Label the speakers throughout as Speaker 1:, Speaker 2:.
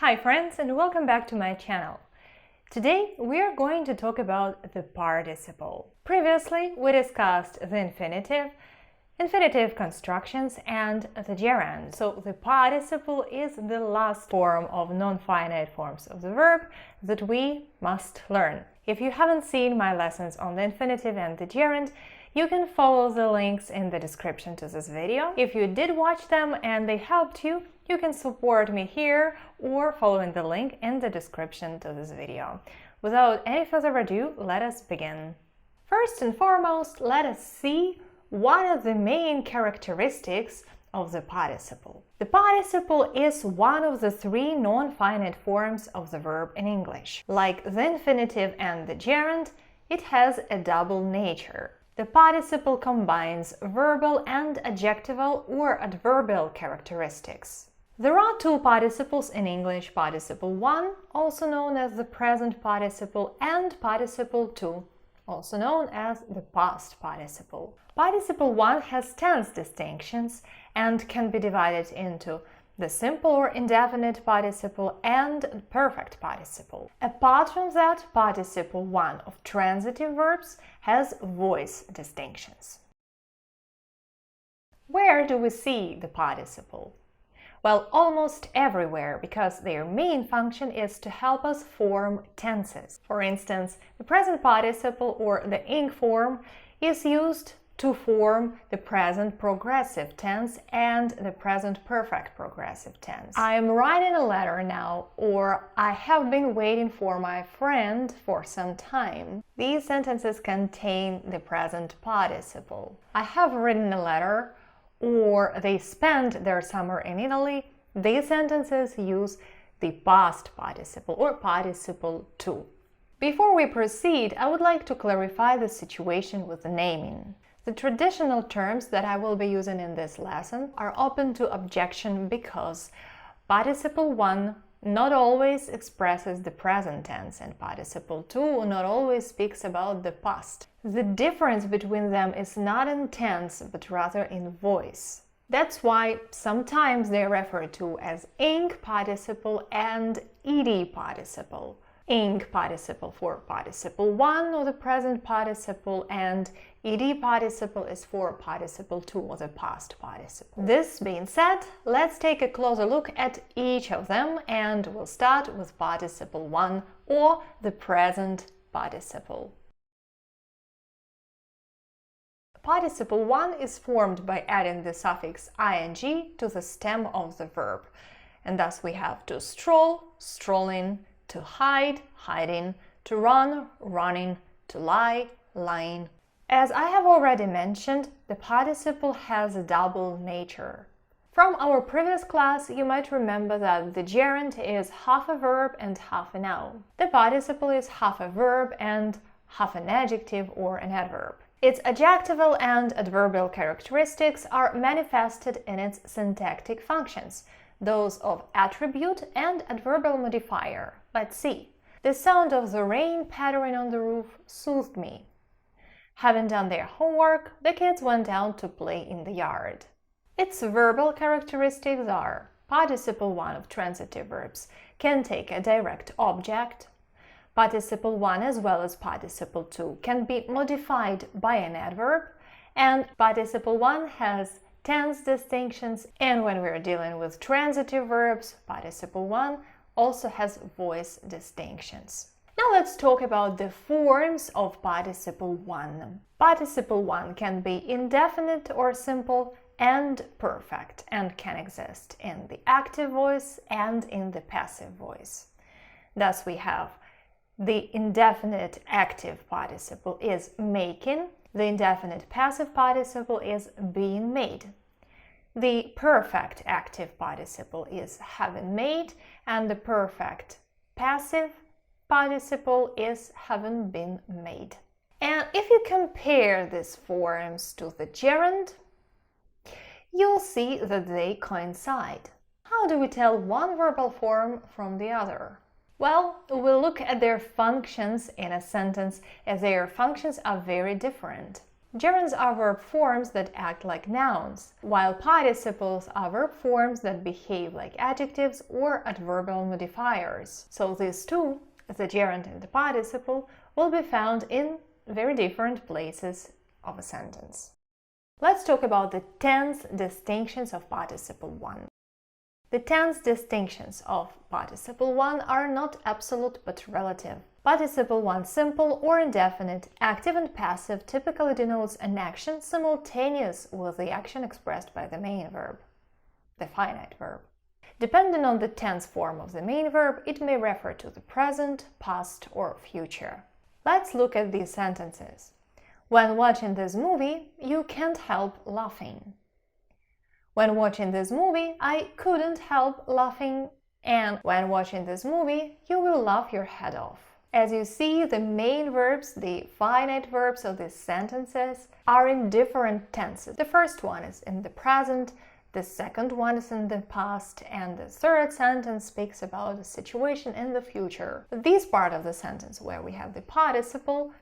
Speaker 1: Hi friends, and welcome back to my channel. Today we are going to talk about the participle. Previously we discussed the infinitive constructions, and the gerund. So the participle is the last form of non-finite forms of the verb that we must learn. If you haven't seen my lessons on the infinitive and the gerund, you can follow the links in the description to this video. If you did watch them and they helped you, you can support me here or following the link in the description to this video. Without any further ado, let us begin. First and foremost, let us see what are the main characteristics of the participle. The participle is one of the three non-finite forms of the verb in English. Like the infinitive and the gerund, it has a double nature. The participle combines verbal and adjectival or adverbial characteristics. There are two participles in English: participle 1, also known as the present participle, and participle 2, also known as the past participle. Participle 1 has tense distinctions and can be divided into the simple or indefinite participle and perfect participle. Apart from that, participle 1 of transitive verbs has voice distinctions. Where do we see the participle? Well, almost everywhere, because their main function is to help us form tenses. For instance, the present participle or the ing form is used to form the present progressive tense and the present perfect progressive tense. I am writing a letter now, or I have been waiting for my friend for some time. These sentences contain the present participle. I have written a letter, or they spent their summer in Italy. These sentences use the past participle or participle 2. Before we proceed, I would like to clarify the situation with the naming. The traditional terms that I will be using in this lesson are open to objection because participle 1 not always expresses the present tense and participle 2 not always speaks about the past. The difference between them is not in tense but rather in voice. That's why sometimes they are referred to as ing participle and ed participle. Ing participle for participle 1 or the present participle, and ed participle is for participle 2 or the past participle. This being said, let's take a closer look at each of them, and we'll start with participle 1 or the present participle. Participle 1 is formed by adding the suffix ing to the stem of the verb, and thus we have to stroll, strolling, to hide, hiding, to run, running, to lie, lying. As I have already mentioned, the participle has a double nature. From our previous class, you might remember that the gerund is half a verb and half a noun. The participle is half a verb and half an adjective or an adverb. Its adjectival and adverbial characteristics are manifested in its syntactic functions, those of attribute and adverbial modifier. Let's see. The sound of the rain pattering on the roof soothed me. Having done their homework, the kids went out to play in the yard. Its verbal characteristics are: participle 1 of transitive verbs can take a direct object. Participle 1 as well as participle 2 can be modified by an adverb, and participle 1 has tense distinctions, and when we're dealing with transitive verbs, participle 1 also has voice distinctions. Now let's talk about the forms of participle 1. Participle 1 can be indefinite or simple and perfect, and can exist in the active voice and in the passive voice. Thus we have the indefinite active participle is making, the indefinite passive participle is being made. The perfect active participle is having made, and the perfect passive participle is having been made. And if you compare these forms to the gerund, you'll see that they coincide. How do we tell one verbal form from the other? Well, we'll look at their functions in a sentence, as their functions are very different. Gerunds are verb forms that act like nouns, while participles are verb forms that behave like adjectives or adverbial modifiers. So these two, the gerund and the participle, will be found in very different places of a sentence. Let's talk about the tense distinctions of participle 1. The tense distinctions of participle 1 are not absolute but relative. Participle 1 simple or indefinite, active and passive typically denotes an action simultaneous with the action expressed by the main verb, the finite verb. Depending on the tense form of the main verb, it may refer to the present, past, or future. Let's look at these sentences. When watching this movie, you can't help laughing. When watching this movie, I couldn't help laughing. And when watching this movie, you will laugh your head off. As you see, the main verbs, the finite verbs of these sentences, are in different tenses. The first one is in the present, the second one is in the past, and the third sentence speaks about a situation in the future. This part of the sentence, where we have the participle,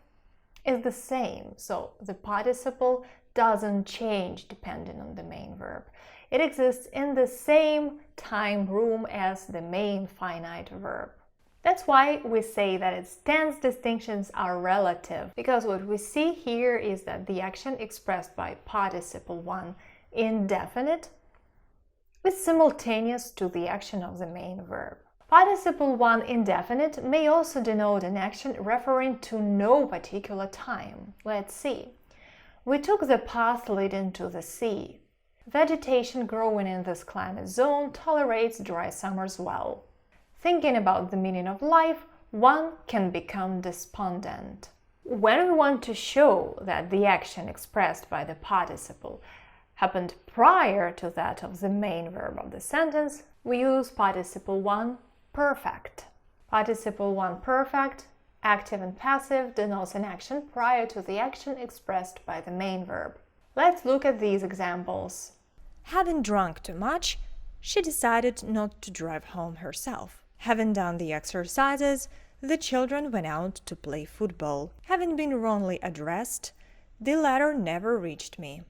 Speaker 1: is the same. So the participle doesn't change depending on the main verb. It exists in the same time room as the main finite verb. That's why we say that its tense distinctions are relative, because what we see here is that the action expressed by participle 1, indefinite, is simultaneous to the action of the main verb. Participle 1 indefinite may also denote an action referring to no particular time. Let's see. We took the path leading to the sea. Vegetation growing in this climate zone tolerates dry summers well. Thinking about the meaning of life, one can become despondent. When we want to show that the action expressed by the participle happened prior to that of the main verb of the sentence, we use participle 1 perfect. Participle 1 perfect, active and passive, denotes an action prior to the action expressed by the main verb. Let's look at these examples.
Speaker 2: Having drunk too much, she decided not to drive home herself. Having done the exercises, the children went out to play football. Having been wrongly addressed, the letter never reached me.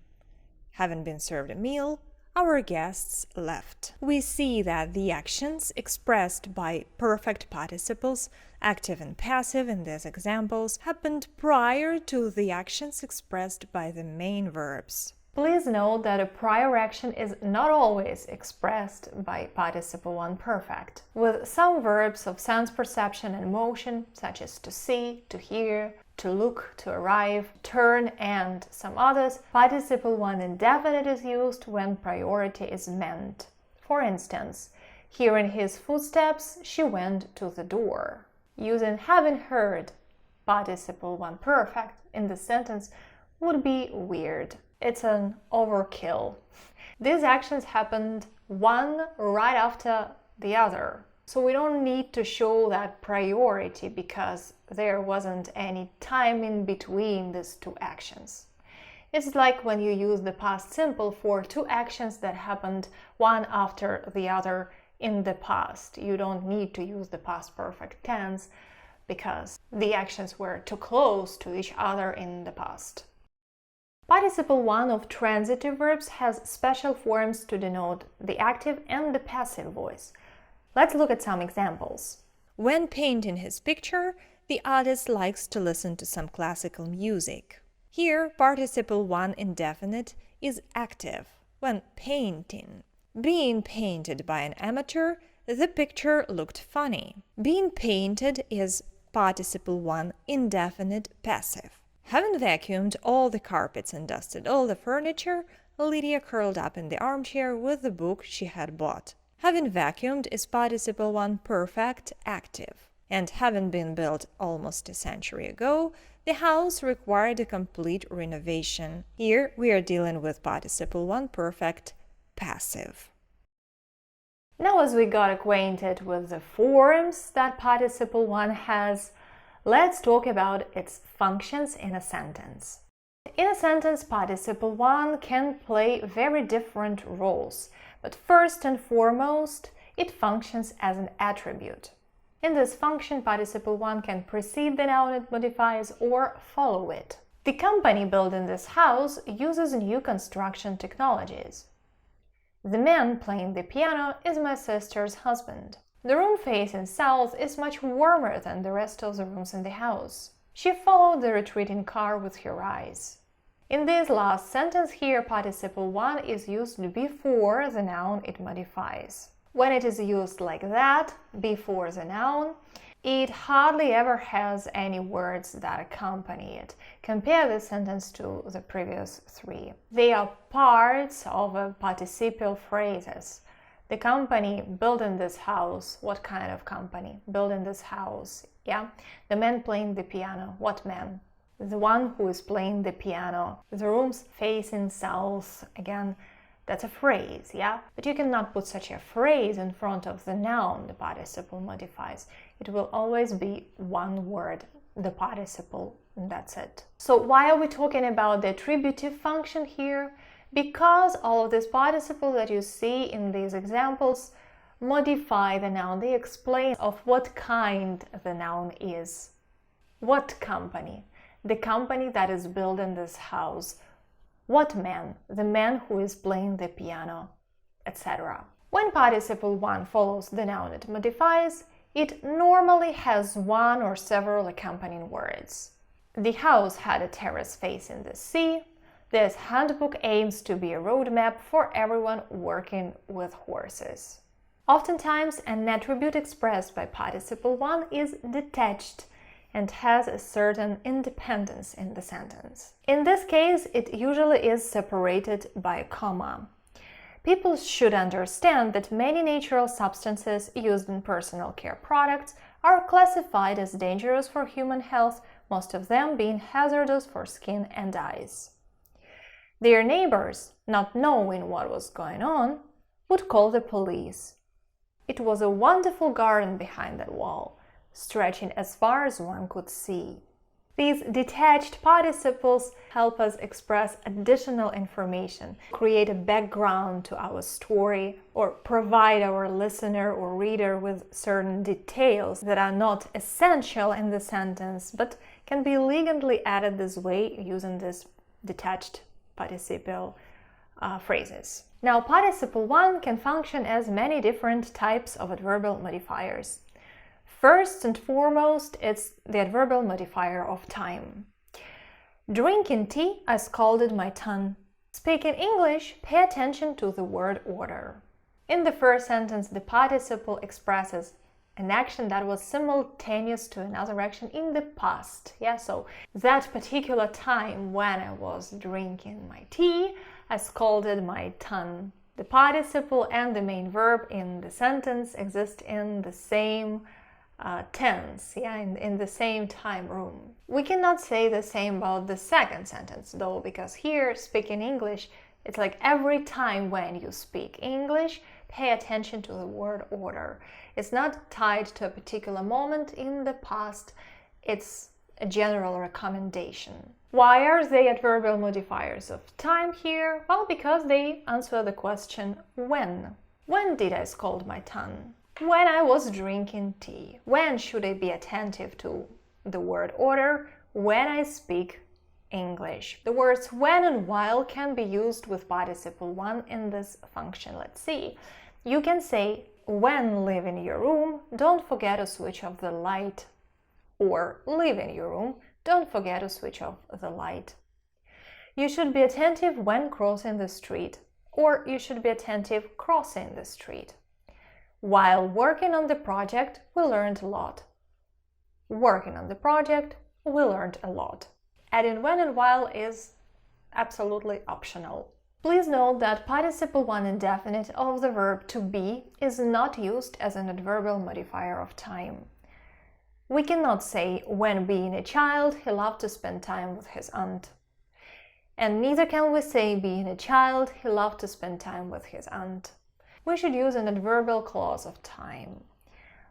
Speaker 2: Having been served a meal, our guests left. We see that the actions expressed by perfect participles, active and passive in these examples, happened prior to the actions expressed by the main verbs.
Speaker 1: Please note that a prior action is not always expressed by participle 1 perfect. With some verbs of sense perception and motion, such as to see, to hear, to look, to arrive, turn, and some others, participle 1 indefinite is used when priority is meant. For instance, hearing his footsteps, she went to the door. Using having heard participle 1 perfect in the sentence would be weird. It's an overkill. These actions happened one right after the other. So we don't need to show that priority because there wasn't any time in between these two actions. It's like when you use the past simple for two actions that happened one after the other in the past. You don't need to use the past perfect tense because the actions were too close to each other in the past. Participle 1 of transitive verbs has special forms to denote the active and the passive voice. Let's look at some examples.
Speaker 2: When painting his picture, the artist likes to listen to some classical music. Here, participle 1 indefinite is active when painting. Being painted by an amateur, the picture looked funny. Being painted is participle 1 indefinite passive. Having vacuumed all the carpets and dusted all the furniture, Lydia curled up in the armchair with the book she had bought. Having vacuumed is participle 1 perfect active. And having been built almost a century ago, the house required a complete renovation. Here we are dealing with participle 1 perfect passive.
Speaker 1: Now, as we got acquainted with the forms that participle 1 has, let's talk about its functions in a sentence. In a sentence, participle 1 can play very different roles, but first and foremost, it functions as an attribute. In this function, participle 1 can precede the noun it modifies or follow it. The company building this house uses new construction technologies. The man playing the piano is my sister's husband. The room facing south is much warmer than the rest of the rooms in the house. She followed the retreating car with her eyes. In this last sentence here, participle 1 is used before the noun it modifies. When it is used like that, before the noun, it hardly ever has any words that accompany it. Compare this sentence to the previous three. They are parts of participial phrases. The company building this house, what kind of company? Building this house, yeah? The man playing the piano, what man? The one who is playing the piano. The rooms facing south, again, that's a phrase, yeah? But you cannot put such a phrase in front of the noun the participle modifies. It will always be one word, the participle, and that's it. So why are we talking about the attributive function here? Because all of these participles that you see in these examples modify the noun. They explain of what kind the noun is. What company? The company that is building this house. What man? The man who is playing the piano, etc. When participle 1 follows the noun it modifies, it normally has one or several accompanying words. The house had a terrace facing the sea. This handbook aims to be a roadmap for everyone working with horses. Oftentimes, an attribute expressed by participle 1 is detached and has a certain independence in the sentence. In this case, it usually is separated by a comma. People should understand that many natural substances used in personal care products are classified as dangerous for human health, most of them being hazardous for skin and eyes. Their neighbors, not knowing what was going on, would call the police. It was a wonderful garden behind that wall, stretching as far as one could see. These detached participles help us express additional information, create a background to our story, or provide our listener or reader with certain details that are not essential in the sentence, but can be elegantly added this way using this detached participial phrases. Now, participle 1 can function as many different types of adverbial modifiers. First and foremost, it's the adverbial modifier of time. Drinking tea, I scalded my tongue. Speaking English, pay attention to the word order. In the first sentence, the participle expresses an action that was simultaneous to another action in the past. Yeah, so that particular time when I was drinking my tea, I scalded my tongue. The participle and the main verb in the sentence exist in the same tense, yeah, in the same time room. We cannot say the same about the second sentence, though, because here, speaking English, it's like every time when you speak English, pay attention to the word order. It's not tied to a particular moment in the past, it's a general recommendation. Why are they adverbial modifiers of time here? Well, because they answer the question when. When did I scald my tongue? When I was drinking tea. When should I be attentive to the word order? When I speak English. The words when and while can be used with participle 1 in this function. Let's see. You can say, when leaving your room, don't forget to switch off the light. Or, leaving your room, don't forget to switch off the light. You should be attentive when crossing the street. Or, you should be attentive crossing the street. While working on the project, we learned a lot. Working on the project, we learned a lot. Adding when and while is absolutely optional. Please note that participle 1 indefinite of the verb to be is not used as an adverbial modifier of time. We cannot say, when being a child, he loved to spend time with his aunt. And neither can we say, being a child, he loved to spend time with his aunt. We should use an adverbial clause of time.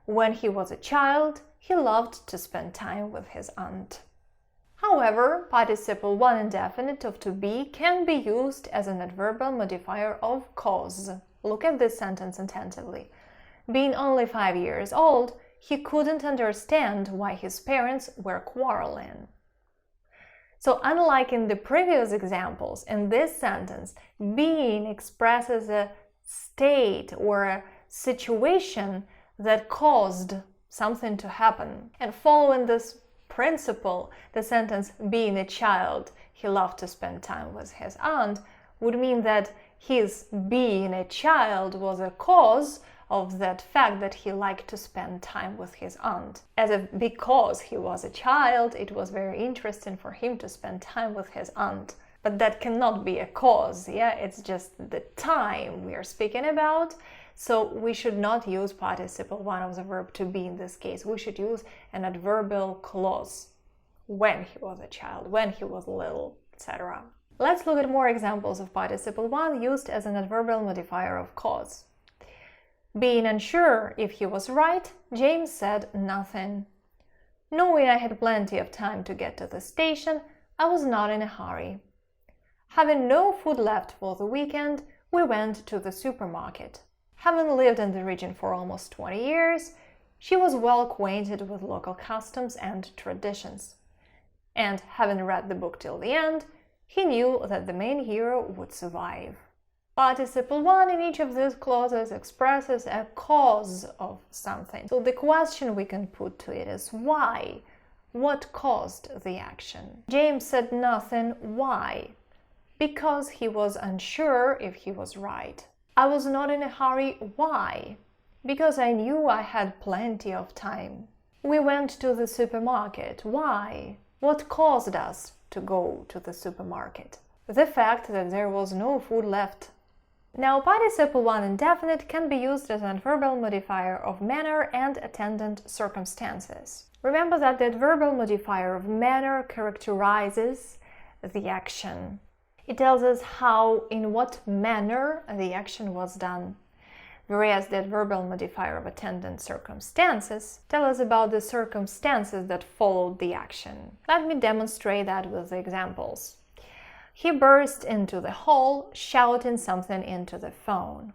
Speaker 1: When he was a child, he loved to spend time with his aunt. However, participle 1 indefinite of to be can be used as an adverbial modifier of cause. Look at this sentence attentively. Being only 5 years old, he couldn't understand why his parents were quarreling. So unlike in the previous examples, in this sentence, being expresses a state or a situation that caused something to happen. And following this principle, the sentence being a child, he loved to spend time with his aunt, would mean that his being a child was a cause of that fact that he liked to spend time with his aunt. As if because he was a child, it was very interesting for him to spend time with his aunt. But that cannot be a cause, yeah? It's just the time we are speaking about. So we should not use participle one of the verb to be in this case. We should use an adverbial clause. When he was a child, when he was little, etc. Let's look at more examples of participle one used as an adverbial modifier of cause. Being unsure if he was right, James said nothing. Knowing I had plenty of time to get to the station, I was not in a hurry. Having no food left for the weekend, we went to the supermarket. Having lived in the region for almost 20 years, she was well acquainted with local customs and traditions. And having read the book till the end, he knew that the main hero would survive. Participle one in each of these clauses expresses a cause of something. So the question we can put to it is why? What caused the action? James said nothing. Why? Because he was unsure if he was right. I was not in a hurry. Why? Because I knew I had plenty of time. We went to the supermarket. Why? What caused us to go to the supermarket? The fact that there was no food left. Now, participle one indefinite can be used as an adverbial modifier of manner and attendant circumstances. Remember that the adverbial modifier of manner characterizes the action. It tells us how, in what manner the action was done, whereas the adverbial modifier of attendant circumstances tell us about the circumstances that followed the action. Let me demonstrate that with the examples. He burst into the hall, shouting something into the phone.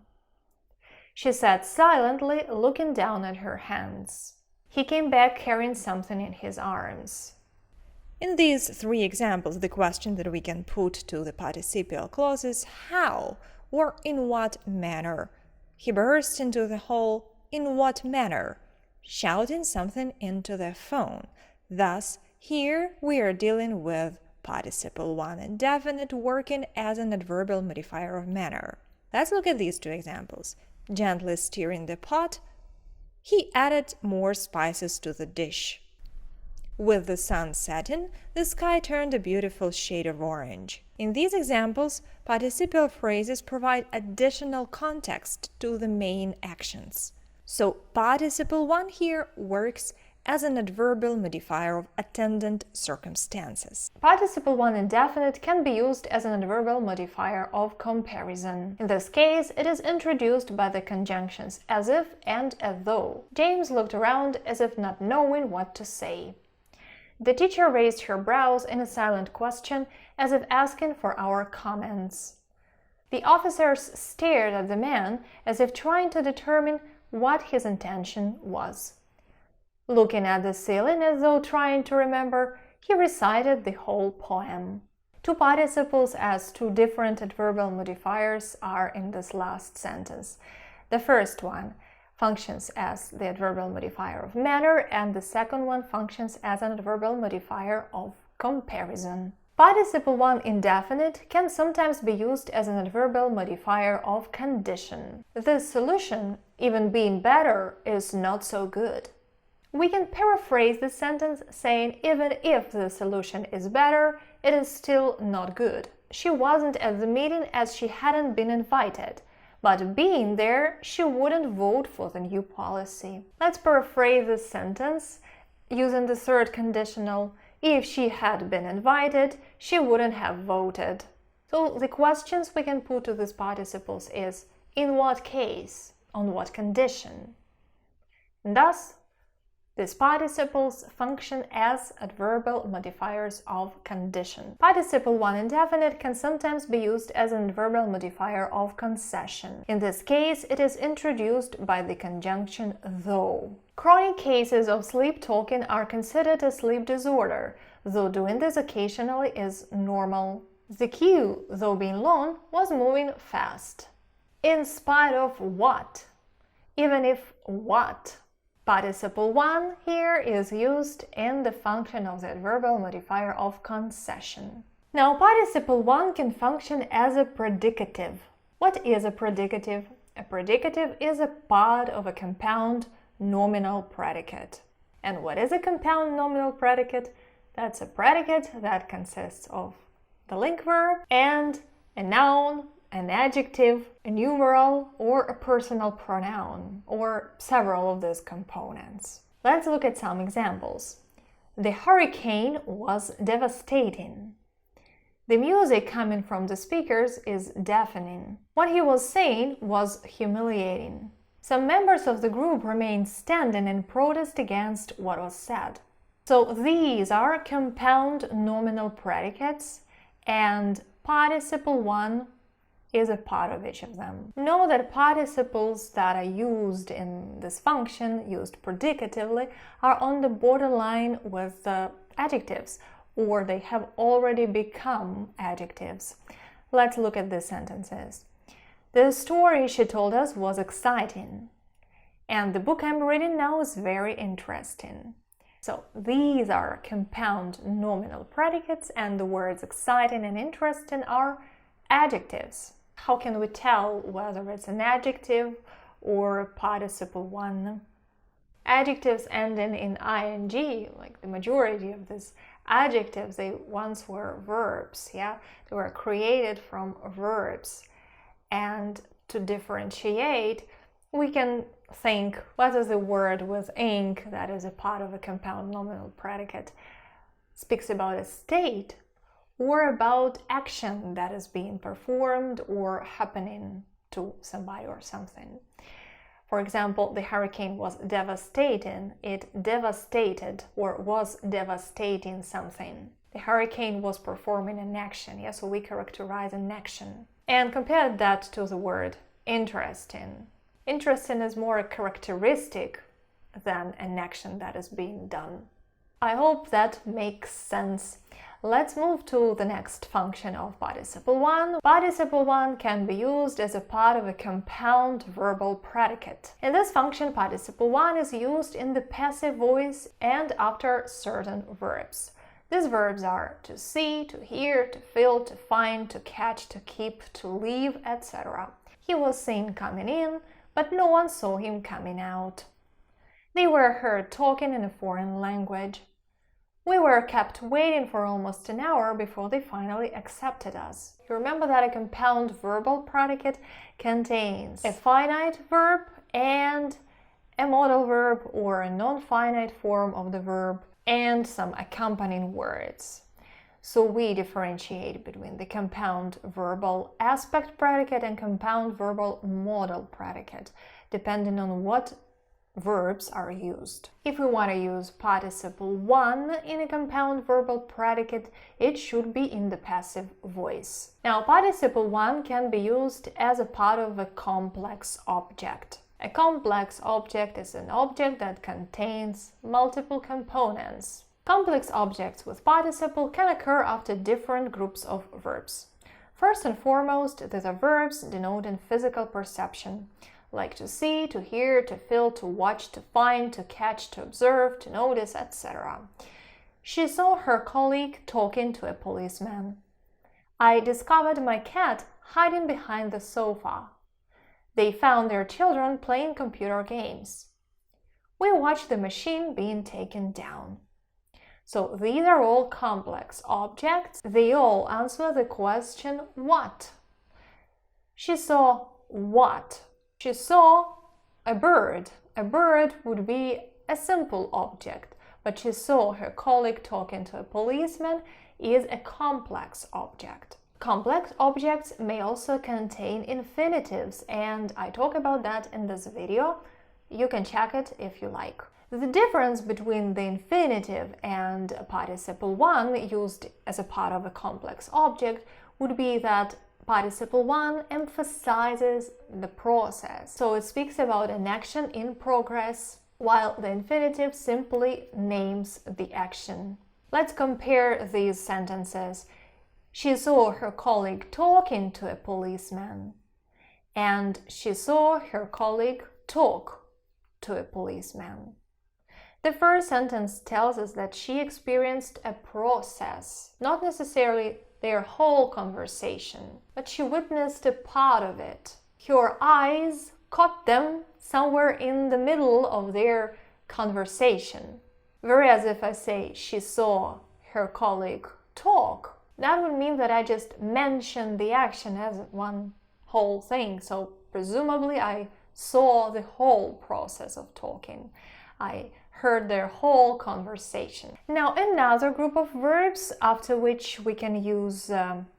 Speaker 1: She sat silently, looking down at her hands. He came back carrying something in his arms.
Speaker 2: In these three examples, the question that we can put to the participial clause is how or in what manner. He burst into the hall, in what manner? Shouting something into the phone. Thus, here we are dealing with participle one indefinite working as an adverbial modifier of manner. Let's look at these two examples. Gently stirring the pot, he added more spices to the dish. With the sun setting, the sky turned a beautiful shade of orange. In these examples, participial phrases provide additional context to the main actions. So participle one here works as an adverbial modifier of attendant circumstances.
Speaker 1: Participle one indefinite can be used as an adverbial modifier of comparison. In this case, it is introduced by the conjunctions as if and as though. James looked around as if not knowing what to say. The teacher raised her brows in a silent question, as if asking for our comments. The officers stared at the man as if trying to determine what his intention was. Looking at the ceiling as though trying to remember, he recited the whole poem. Two participles as two different adverbial modifiers are in this last sentence. The first one functions as the adverbial modifier of manner, and the second one functions as an adverbial modifier of comparison. Participle one indefinite can sometimes be used as an adverbial modifier of condition. The solution, even being better, is not so good. We can paraphrase the sentence saying even if the solution is better, it is still not good. She wasn't at the meeting as she hadn't been invited, but being there, she wouldn't vote for the new policy. Let's paraphrase this sentence using the third conditional. If she had been invited, she wouldn't have voted. So the questions we can put to these participles is in what case, on what condition. And thus, These participles function as adverbial modifiers of condition. Participle 1 indefinite can sometimes be used as an adverbial modifier of concession. In this case, it is introduced by the conjunction though. Chronic cases of sleep talking are considered a sleep disorder, though doing this occasionally is normal. The queue, though being long, was moving fast. In spite of what? Even if what? Participle 1 here is used in the function of the adverbial modifier of concession. Now, participle 1 can function as a predicative. What is a predicative? A predicative is a part of a compound nominal predicate. And what is a compound nominal predicate? That's a predicate that consists of the link verb and a noun, an adjective, a numeral, or a personal pronoun, or several of these components. Let's look at some examples. The hurricane was devastating. The music coming from the speakers is deafening. What he was saying was humiliating. Some members of the group remained standing in protest against what was said. So these are compound nominal predicates, and participle 1 is a part of each of them. Know that participles that are used in this function, used predicatively, are on the borderline with the adjectives, or they have already become adjectives. Let's look at these sentences. The story she told us was exciting, and the book I'm reading now is very interesting. So these are compound nominal predicates, and the words exciting and interesting are adjectives. How can we tell whether it's an adjective or participle 1? Adjectives ending in ing, like the majority of these adjectives, they once were verbs, yeah? They were created from verbs. And to differentiate, we can think whether the word with ing, that is a part of a compound nominal predicate, speaks about a state or about action that is being performed or happening to somebody or something. For example, the hurricane was devastating. It devastated or was devastating something. The hurricane was performing an action. Yeah, so we characterize an action. And compare that to the word interesting. Interesting is more a characteristic than an action that is being done. I hope that makes sense. Let's move to the next function of participle 1. Participle 1 can be used as a part of a compound verbal predicate. In this function, participle 1 is used in the passive voice and after certain verbs. These verbs are to see, to hear, to feel, to find, to catch, to keep, to leave, etc. He was seen coming in, but no one saw him coming out. They were heard talking in a foreign language. We were kept waiting for almost an hour before they finally accepted us. You remember that a compound verbal predicate contains a finite verb and a modal verb or a non-finite form of the verb and some accompanying words. So we differentiate between the compound verbal aspect predicate and compound verbal modal predicate, depending on what verbs are used. If we want to use participle 1 in a compound verbal predicate, it should be in the passive voice. Now, participle 1 can be used as a part of a complex object. A complex object is an object that contains multiple components. Complex objects with participle can occur after different groups of verbs. First and foremost, these are verbs denoting physical perception, like to see, to hear, to feel, to watch, to find, to catch, to observe, to notice, etc. She saw her colleague talking to a policeman. I discovered my cat hiding behind the sofa. They found their children playing computer games. We watched the machine being taken down. So these are all complex objects. They all answer the question what. She saw what? She saw a bird. A bird would be a simple object, but she saw her colleague talking to a policeman is a complex object. Complex objects may also contain infinitives, and I talk about that in this video. You can check it if you like. The difference between the infinitive and participle 1 used as a part of a complex object would be that participle 1 emphasizes the process, so it speaks about an action in progress, while the infinitive simply names the action. Let's compare these sentences. She saw her colleague talking to a policeman, and she saw her colleague talk to a policeman. The first sentence tells us that she experienced a process, not necessarily their whole conversation, but she witnessed a part of it. Her eyes caught them somewhere in the middle of their conversation. Whereas if I say she saw her colleague talk, that would mean that I just mentioned the action as one whole thing. So presumably I saw the whole process of talking. I heard their whole conversation. Now, another group of verbs after which we can use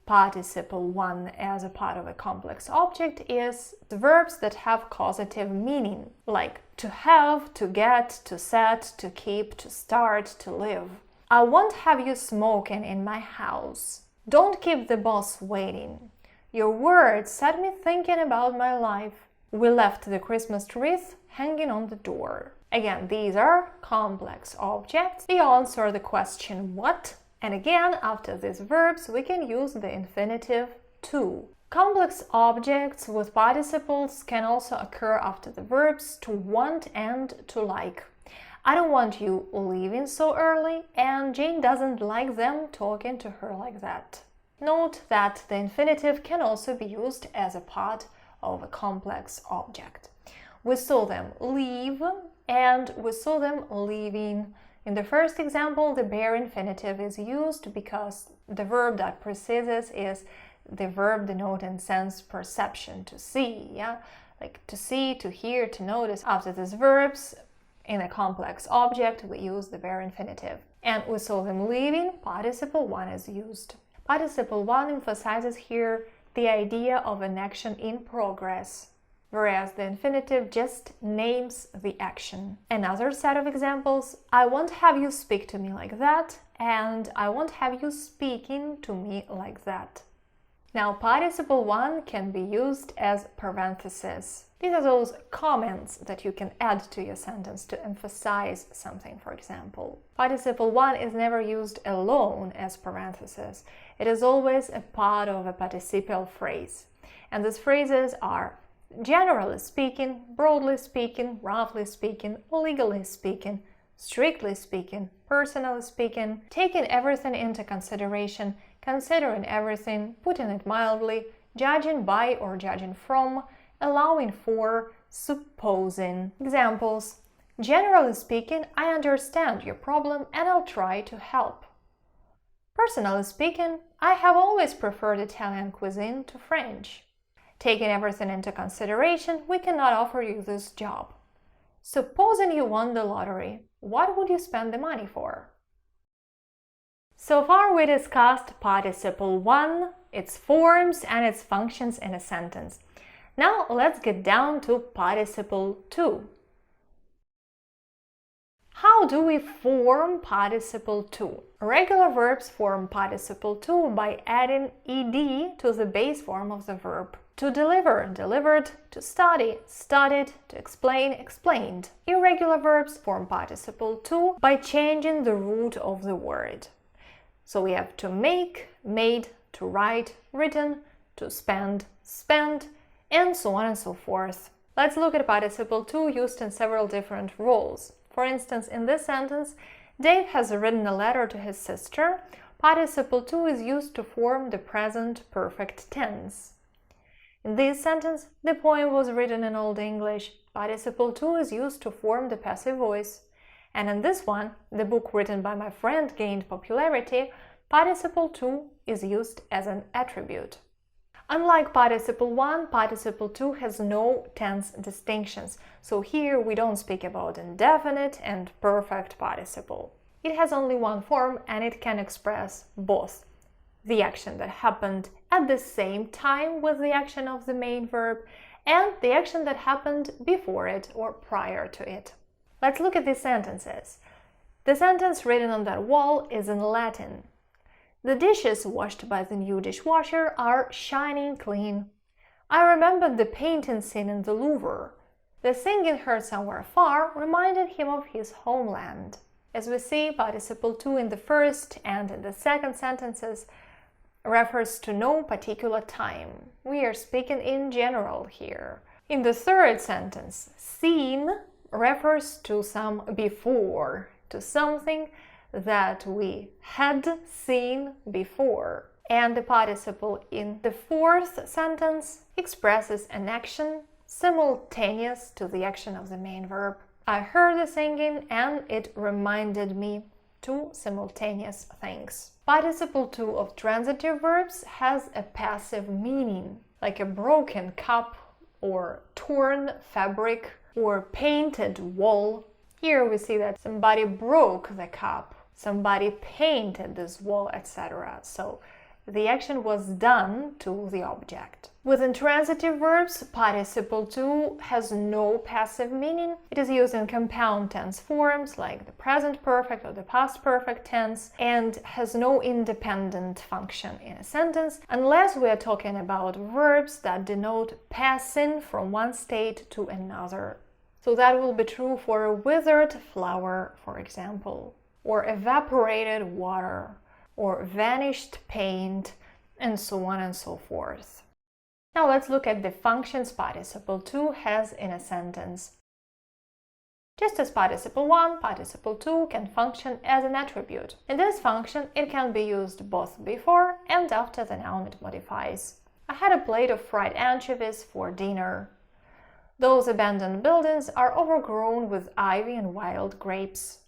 Speaker 1: participle 1 as a part of a complex object is the verbs that have causative meaning, like to have, to get, to set, to keep, to start, to live. I won't have you smoking in my house. Don't keep the boss waiting. Your words set me thinking about my life. We left the Christmas wreath hanging on the door. Again, these are complex objects. They answer the question what, and again, after these verbs, we can use the infinitive to. Complex objects with participles can also occur after the verbs to want and to like. I don't want you leaving so early, and Jane doesn't like them talking to her like that. Note that the infinitive can also be used as a part of a complex object. We saw them leave and we saw them leaving. In the first example, the bare infinitive is used because the verb that precedes is the verb denoting sense perception, to see, yeah? Like to see, to hear, to notice. After these verbs, in a complex object, we use the bare infinitive. And we saw them leaving, participle 1 is used. Participle 1 emphasizes here the idea of an action in progress, whereas the infinitive just names the action. Another set of examples: I won't have you speak to me like that, and I won't have you speaking to me like that. Now, participle 1 can be used as parentheses. These are those comments that you can add to your sentence to emphasize something, for example. Participle 1 is never used alone as parentheses. It is always a part of a participial phrase. And these phrases are generally speaking, broadly speaking, roughly speaking, legally speaking, strictly speaking, personally speaking, taking everything into consideration, considering everything, putting it mildly, judging by or judging from, allowing for, supposing. Examples: generally speaking, I understand your problem and I'll try to help. Personally speaking, I have always preferred Italian cuisine to French. Taking everything into consideration, we cannot offer you this job. Supposing you won the lottery, what would you spend the money for? So far we discussed participle 1, its forms and its functions in a sentence. Now let's get down to participle 2. How do we form participle 2? Regular verbs form participle 2 by adding ed to the base form of the verb. To deliver, delivered. To study, studied. To explain, explained. Irregular verbs form participle 2 by changing the root of the word. So we have to make, made, to write, written, to spend, spent, and so on and so forth. Let's look at participle 2 used in several different roles. For instance, in this sentence, Dave has written a letter to his sister. Participle 2 is used to form the present perfect tense. In this sentence, the poem was written in Old English. Participle 2 is used to form the passive voice. And in this one, the book written by my friend gained popularity. Participle 2 is used as an attribute. Unlike participle 1, participle 2 has no tense distinctions, so here we don't speak about indefinite and perfect participle. It has only one form and it can express both the action that happened at the same time with the action of the main verb and the action that happened before it or prior to it. Let's look at these sentences. The sentence written on that wall is in Latin. The dishes washed by the new dishwasher are shining clean. I remembered the painting scene in the Louvre. The singing heard somewhere far reminded him of his homeland. As we see, participle 2 in the first and in the second sentences refers to no particular time. We are speaking in general here. In the third sentence, seen refers to some before, to something that we had seen before. And the participle in the fourth sentence expresses an action simultaneous to the action of the main verb. I heard the singing and it reminded me. Two simultaneous things. Participle 2 of transitive verbs has a passive meaning, like a broken cup or torn fabric or painted wall. Here we see that somebody broke the cup, somebody painted this wall, etc. So the action was done to the object. With intransitive verbs, participle 2 has no passive meaning. It is used in compound tense forms like the present perfect or the past perfect tense and has no independent function in a sentence unless we are talking about verbs that denote passing from one state to another. So that will be true for a withered flower, for example, or evaporated water, or vanished paint, and so on and so forth. Now let's look at the functions participle 2 has in a sentence. Just as participle 1, participle 2 can function as an attribute. In this function, it can be used both before and after the noun it modifies. I had a plate of fried anchovies for dinner. Those abandoned buildings are overgrown with ivy and wild grapes.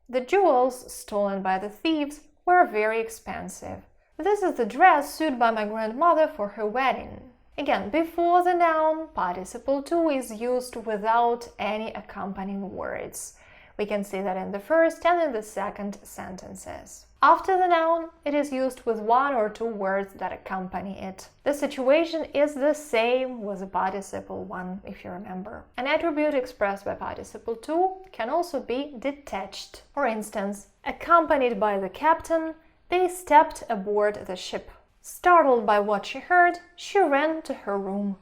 Speaker 1: The jewels stolen by the thieves were very expensive. This is the dress sewed by my grandmother for her wedding. Again, before the noun, participle 2 is used without any accompanying words. We can see that in the first and in the second sentences. After the noun, it is used with one or two words that accompany it. The situation is the same with the participle 1, if you remember. An attribute expressed by participle 2 can also be detached. For instance, accompanied by the captain, they stepped aboard the ship. Startled by what she heard, she ran to her room.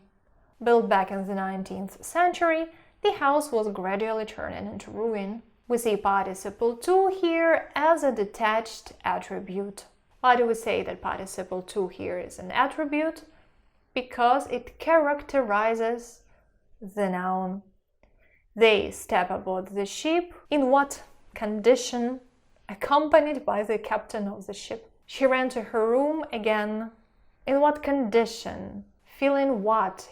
Speaker 1: Built back in the 19th century, the house was gradually turning into ruin. We see participle 2 here as a detached attribute. Why do we say that participle 2 here is an attribute? Because it characterizes the noun. They step aboard the ship. In what condition? Accompanied by the captain of the ship. She ran to her room again. In what condition? Feeling what?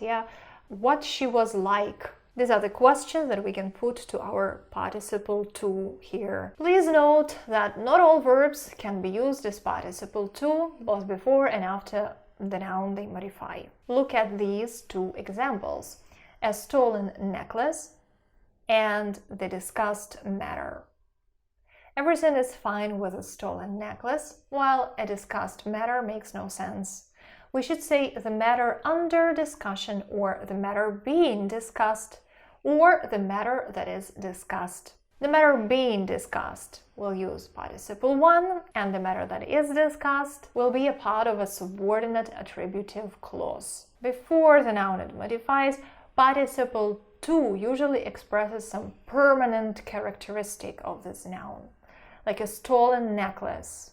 Speaker 1: What she was like. These are the questions that we can put to our participle 2 here. Please note that not all verbs can be used as participle 2, both before and after the noun they modify. Look at these two examples: a stolen necklace and the discussed matter. Everything is fine with a stolen necklace, while a discussed matter makes no sense. We should say the matter under discussion, or the matter being discussed, or the matter that is discussed. The matter being discussed will use participle 1, and the matter that is discussed will be a part of a subordinate attributive clause. Before the noun it modifies, participle 2 usually expresses some permanent characteristic of this noun, like a stolen necklace.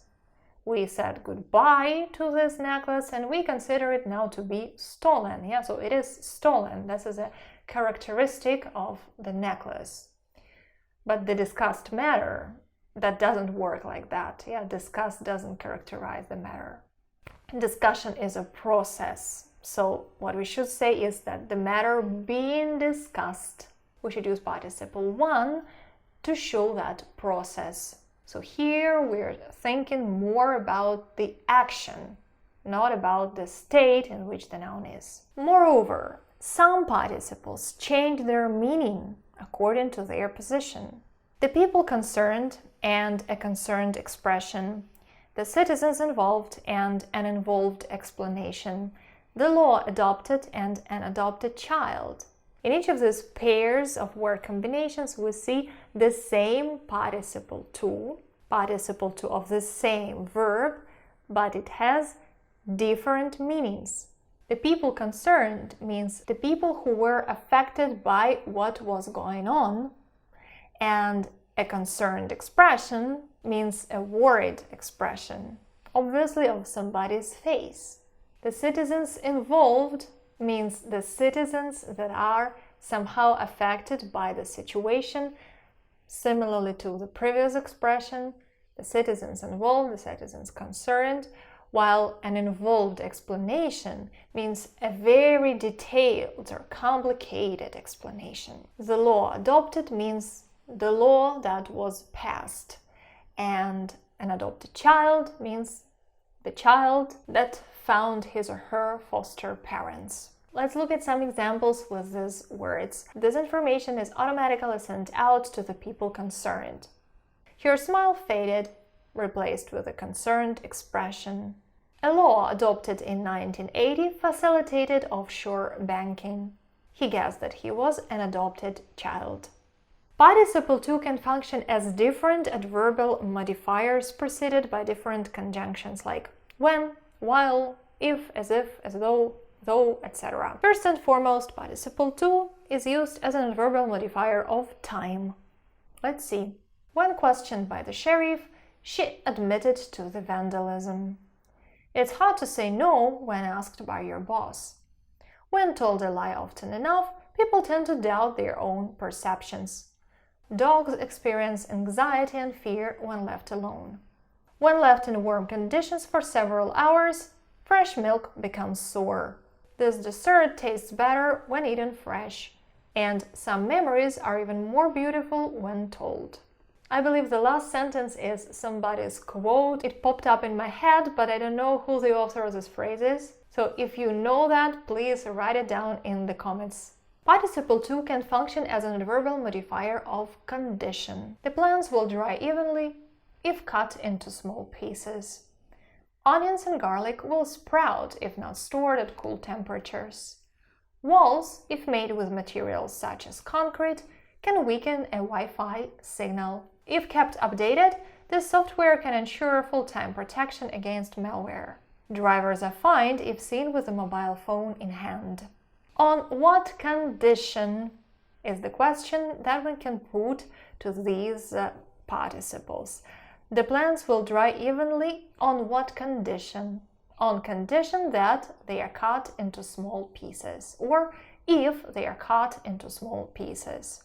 Speaker 1: We said goodbye to this necklace and we consider it now to be stolen. So it is stolen. This is a characteristic of the necklace. But the discussed matter, that doesn't work like that. Discussed doesn't characterize the matter. Discussion is a process. So what we should say is that the matter being discussed, we should use participle 1 to show that process. So here we're thinking more about the action, not about the state in which the noun is. Moreover, some participles change their meaning according to their position. The people concerned and a concerned expression, the citizens involved and an involved explanation, the law adopted and an adopted child, In each of these pairs of word combinations, we see the same participle to of the same verb, but it has different meanings. The people concerned means the people who were affected by what was going on, and a concerned expression means a worried expression, obviously of somebody's face. The citizens involved means the citizens that are somehow affected by the situation, similarly to the previous expression, the citizens involved, the citizens concerned, while an involved explanation means a very detailed or complicated explanation. The law adopted means the law that was passed, and an adopted child means the child that found his or her foster parents. Let's look at some examples with these words. This information is automatically sent out to the people concerned. Her smile faded, replaced with a concerned expression. A law adopted in 1980 facilitated offshore banking. He guessed that he was an adopted child. Participle to can function as different adverbial modifiers preceded by different conjunctions like when, while, if, as though, etc. First and foremost, participle to is used as an adverbial modifier of time. Let's see. When questioned by the sheriff, she admitted to the vandalism. It's hard to say no when asked by your boss. When told a lie often enough, people tend to doubt their own perceptions. Dogs experience anxiety and fear when left alone. When left in warm conditions for several hours, fresh milk becomes sour. This dessert tastes better when eaten fresh, and some memories are even more beautiful when told. I believe the last sentence is somebody's quote. It popped up in my head, but I don't know who the author of this phrase is. So if you know that, please write it down in the comments. Participle to can function as an adverbial modifier of condition. The plants will dry evenly if cut into small pieces. Onions and garlic will sprout if not stored at cool temperatures. Walls, if made with materials such as concrete, can weaken a Wi-Fi signal. If kept updated, the software can ensure full-time protection against malware. Drivers are fined if seen with a mobile phone in hand. On what condition is the question that one can put to these participles. The plants will dry evenly on what condition? On condition that they are cut into small pieces, or if they are cut into small pieces,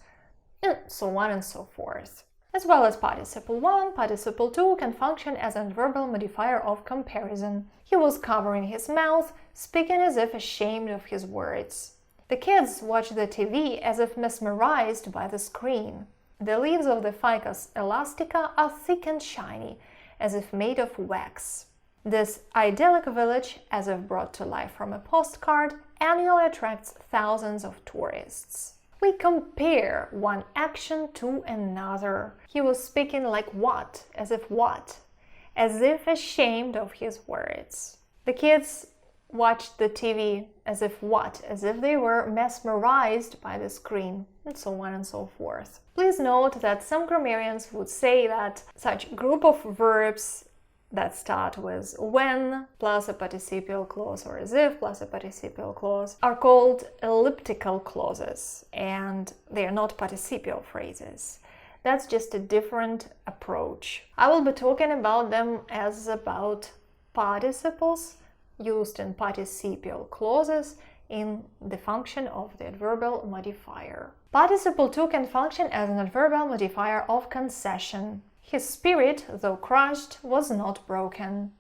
Speaker 1: and so on and so forth. As well as participle 1, participle 2 can function as an adverbial modifier of comparison. He was covering his mouth, speaking as if ashamed of his words. The kids watch the TV as if mesmerized by the screen. The leaves of the Ficus elastica are thick and shiny, as if made of wax. This idyllic village, as if brought to life from a postcard, annually attracts thousands of tourists. We compare one action to another. He was speaking like what? As if ashamed of his words. The kids watched the TV as if what? As if they were mesmerized by the screen, and so on and so forth. Please note that some grammarians would say that such group of verbs that start with when plus a participial clause or as if plus a participial clause are called elliptical clauses, and they are not participial phrases. That's just a different approach. I will be talking about them as about participles used in participial clauses in the function of the adverbial modifier. Participle 2 can function as an adverbial modifier of concession. His spirit, though crushed, was not broken.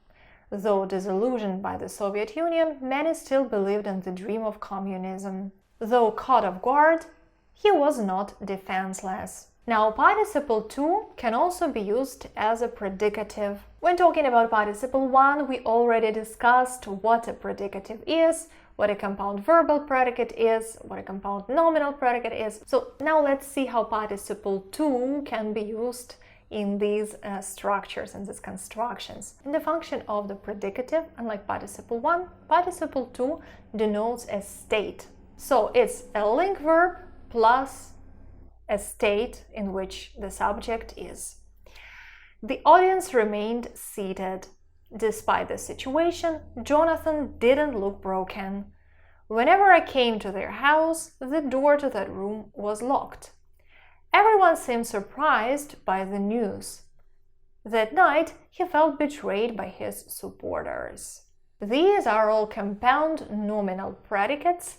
Speaker 1: Though disillusioned by the Soviet Union, many still believed in the dream of communism. Though caught off guard, he was not defenseless. Now, participle 2 can also be used as a predicative. When talking about participle 1, we already discussed what a predicative is, what a compound verbal predicate is, what a compound nominal predicate is. So now let's see how participle 2 can be used in these structures and these constructions. In the function of the predicative, unlike participle 1, participle 2 denotes a state. So it's a link verb plus a state in which the subject is. The audience remained seated. Despite the situation, Jonathan didn't look broken. Whenever I came to their house, the door to that room was locked. Everyone seemed surprised by the news. That night, he felt betrayed by his supporters. These are all compound nominal predicates,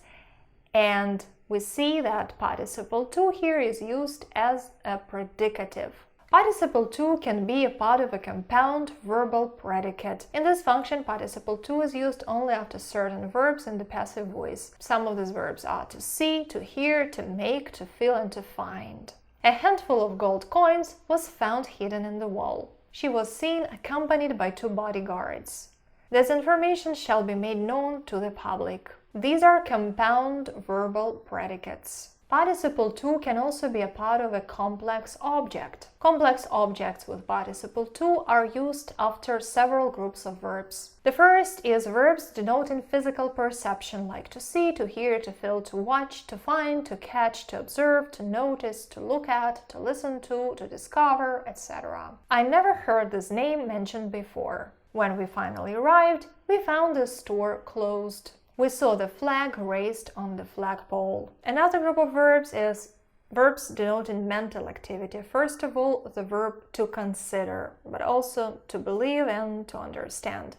Speaker 1: and we see that participle 2 here is used as a predicative. Participle 2 can be a part of a compound verbal predicate. In this function, participle 2 is used only after certain verbs in the passive voice. Some of these verbs are to see, to hear, to make, to feel, and to find. A handful of gold coins was found hidden in the wall. She was seen accompanied by 2 bodyguards. This information shall be made known to the public. These are compound verbal predicates. Participle 2 can also be a part of a complex object. Complex objects with participle 2 are used after several groups of verbs. The first is verbs denoting physical perception, like to see, to hear, to feel, to watch, to find, to catch, to observe, to notice, to look at, to listen to discover, etc. I never heard this name mentioned before. When we finally arrived, we found the store closed. We saw the flag raised on the flagpole. Another group of verbs is verbs denoting mental activity. First of all, the verb to consider, but also to believe and to understand.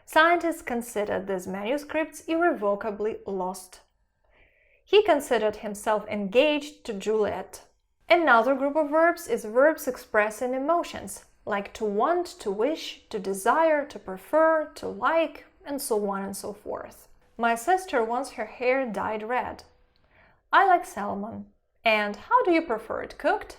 Speaker 1: Scientists considered these manuscripts irrevocably lost. He considered himself engaged to Juliet. Another group of verbs is verbs expressing emotions, like to want, to wish, to desire, to prefer, to like, and so on and so forth. My sister wants her hair dyed red. I like salmon. And how do you prefer it cooked?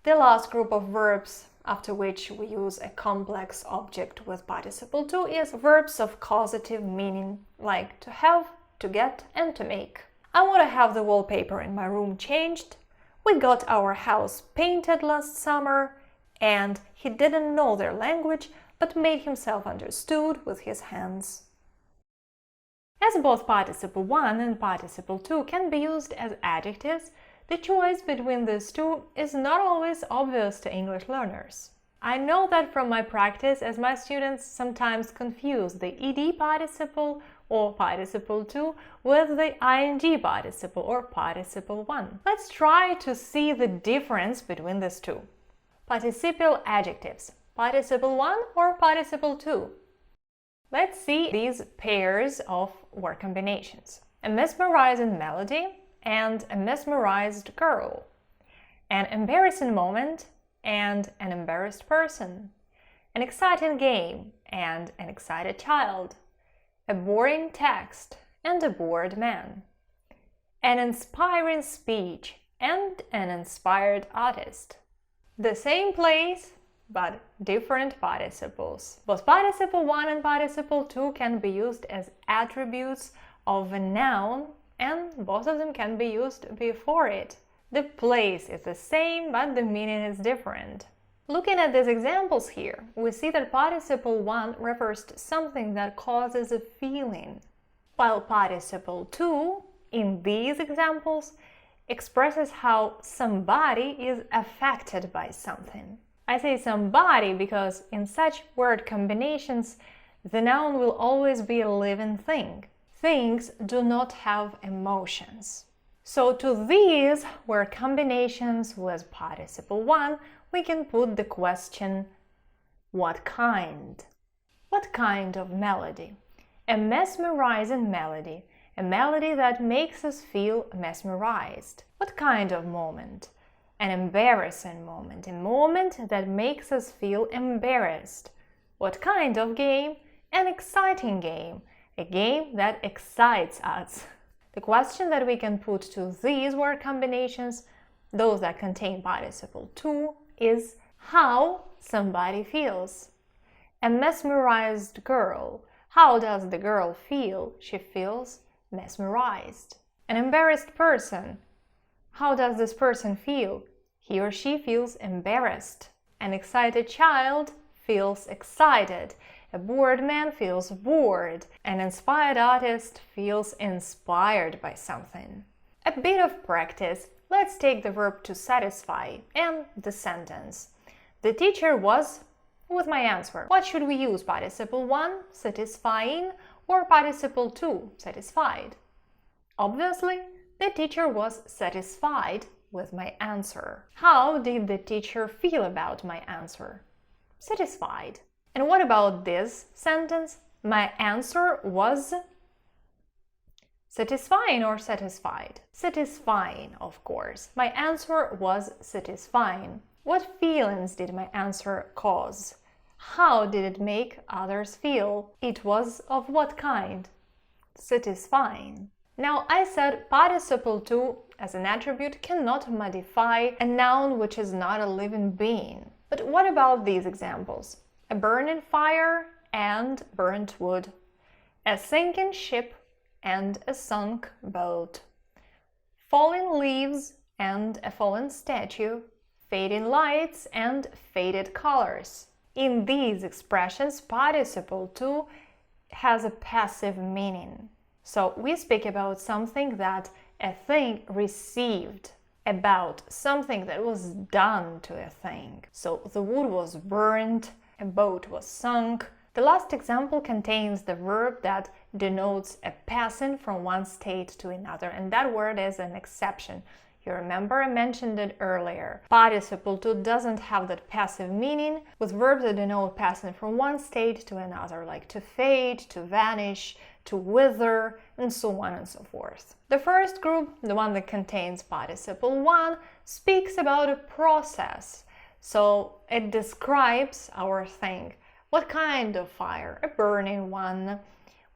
Speaker 1: The last group of verbs after which we use a complex object with participle 2 is verbs of causative meaning, like to have, to get, and to make. I want to have the wallpaper in my room changed. We got our house painted last summer, and he didn't know their language but made himself understood with his hands. As both participle 1 and participle 2 can be used as adjectives, the choice between these two is not always obvious to English learners. I know that from my practice, as my students sometimes confuse the ed participle or participle 2 with the ing participle or participle 1. Let's try to see the difference between these two. Participial adjectives, participle 1 or participle 2? Let's see these pairs of word combinations. A mesmerizing melody and a mesmerized girl. An embarrassing moment and an embarrassed person. An exciting game and an excited child. A boring text and a bored man. An inspiring speech and an inspired artist. The same place, but different participles. Both participle 1 and participle 2 can be used as attributes of a noun, and both of them can be used before it. The place is the same, but the meaning is different. Looking at these examples here, we see that participle 1 refers to something that causes a feeling, while participle 2, in these examples, expresses how somebody is affected by something. I say somebody because in such word combinations, the noun will always be a living thing. Things do not have emotions. So to these word combinations with participle 1, we can put the question, what kind? What kind of melody? A mesmerizing melody, a melody that makes us feel mesmerized. What kind of moment? An embarrassing moment, a moment that makes us feel embarrassed. What kind of game? An exciting game, a game that excites us. The question that we can put to these word combinations, those that contain participle 2, is how somebody feels. A mesmerized girl. How does the girl feel? She feels mesmerized. An embarrassed person. How does this person feel? He or she feels embarrassed. An excited child feels excited. A bored man feels bored. An inspired artist feels inspired by something. A bit of practice. Let's take the verb to satisfy and the sentence. The teacher was with my answer. What should we use? Participle 1, satisfying, or participle 2, satisfied? Obviously, the teacher was satisfied with my answer. How did the teacher feel about my answer? Satisfied. And what about this sentence? My answer was satisfying or satisfied? Satisfying, of course. My answer was satisfying. What feelings did my answer cause? How did it make others feel? It was of what kind? Satisfying. Now, I said participle 2 as an attribute cannot modify a noun which is not a living being. But what about these examples? A burning fire and burnt wood. A sinking ship and a sunk boat. Falling leaves and a fallen statue. Fading lights and faded colors. In these expressions, participle 2 has a passive meaning. So we speak about something that a thing received, about something that was done to a thing. So the wood was burned, a boat was sunk. The last example contains the verb that denotes a passing from one state to another, and that word is an exception. You remember I mentioned it earlier. Participle 2 doesn't have that passive meaning with verbs that denote passing from one state to another, like to fade, to vanish, to wither, and so on and so forth. The first group, the one that contains participle 1, speaks about a process. So it describes our thing. What kind of fire? A burning one.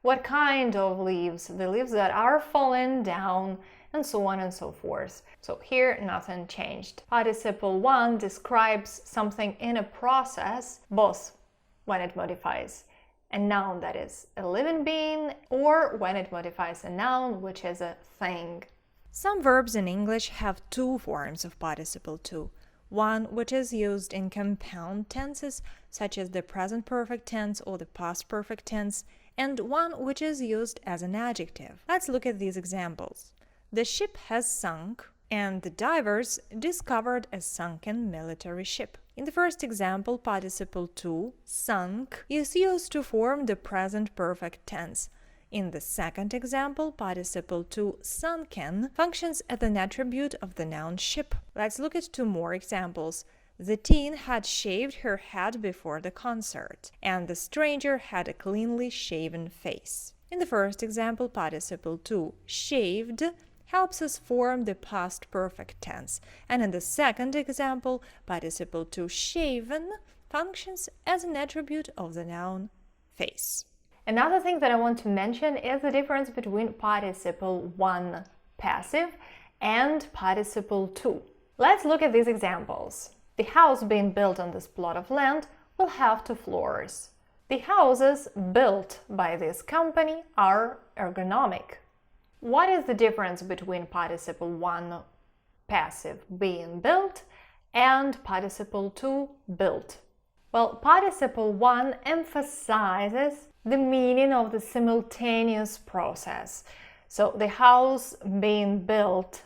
Speaker 1: What kind of leaves? The leaves that are falling down, and so on and so forth. So here nothing changed. Participle 1 describes something in a process, both when it modifies a noun that is a living being or when it modifies a noun which is a thing.
Speaker 2: Some verbs in English have two forms of participle 2. One which is used in compound tenses, such as the present perfect tense or the past perfect tense, and one which is used as an adjective. Let's look at these examples. The ship has sunk, and the divers discovered a sunken military ship. In the first example, participle 2, sunk, is used to form the present perfect tense. In the second example, participle 2, sunken, functions as an attribute of the noun ship. Let's look at two more examples. The teen had shaved her head before the concert, and the stranger had a cleanly shaven face. In the first example, participle 2, shaved, helps us form the past perfect tense, and in the second example, participle 2, shaven, functions as an attribute of the noun face.
Speaker 1: Another thing that I want to mention is the difference between participle 1, passive, and participle 2. Let's look at these examples. The house being built on this plot of land will have 2 floors. The houses built by this company are ergonomic. What is the difference between participle 1, passive, being built, and participle 2, built? Well, participle 1 emphasizes the meaning of the simultaneous process. So the house being built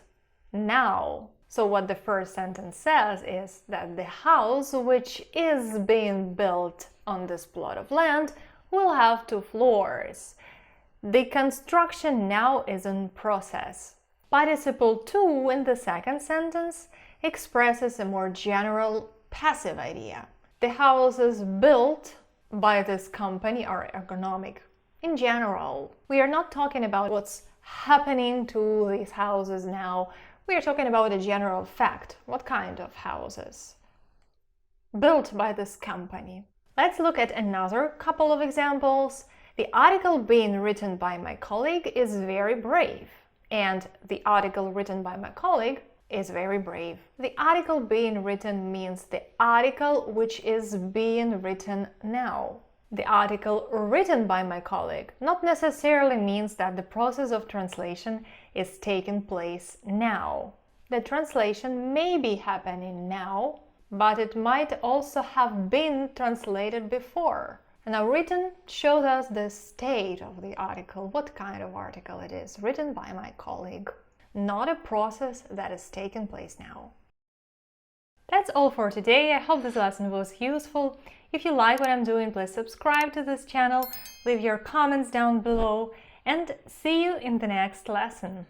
Speaker 1: now. So what the first sentence says is that the house which is being built on this plot of land will have 2 floors. The construction now is in process. Participle 2 in the second sentence expresses a more general passive idea. The houses built by this company are ergonomic. In general, we are not talking about what's happening to these houses now. We are talking about a general fact. What kind of houses? Built by this company. Let's look at another couple of examples. The article being written by my colleague is very brave, and the article written by my colleague is very brave. The article being written means the article which is being written now. The article written by my colleague not necessarily means that the process of translation is taking place now. The translation may be happening now, but it might also have been translated before. And now written shows us the state of the article, what kind of article it is, written by my colleague, not a process that is taking place now. That's all for today. I hope this lesson was useful. If you like what I'm doing, please subscribe to this channel, leave your comments down below, and see you in the next lesson.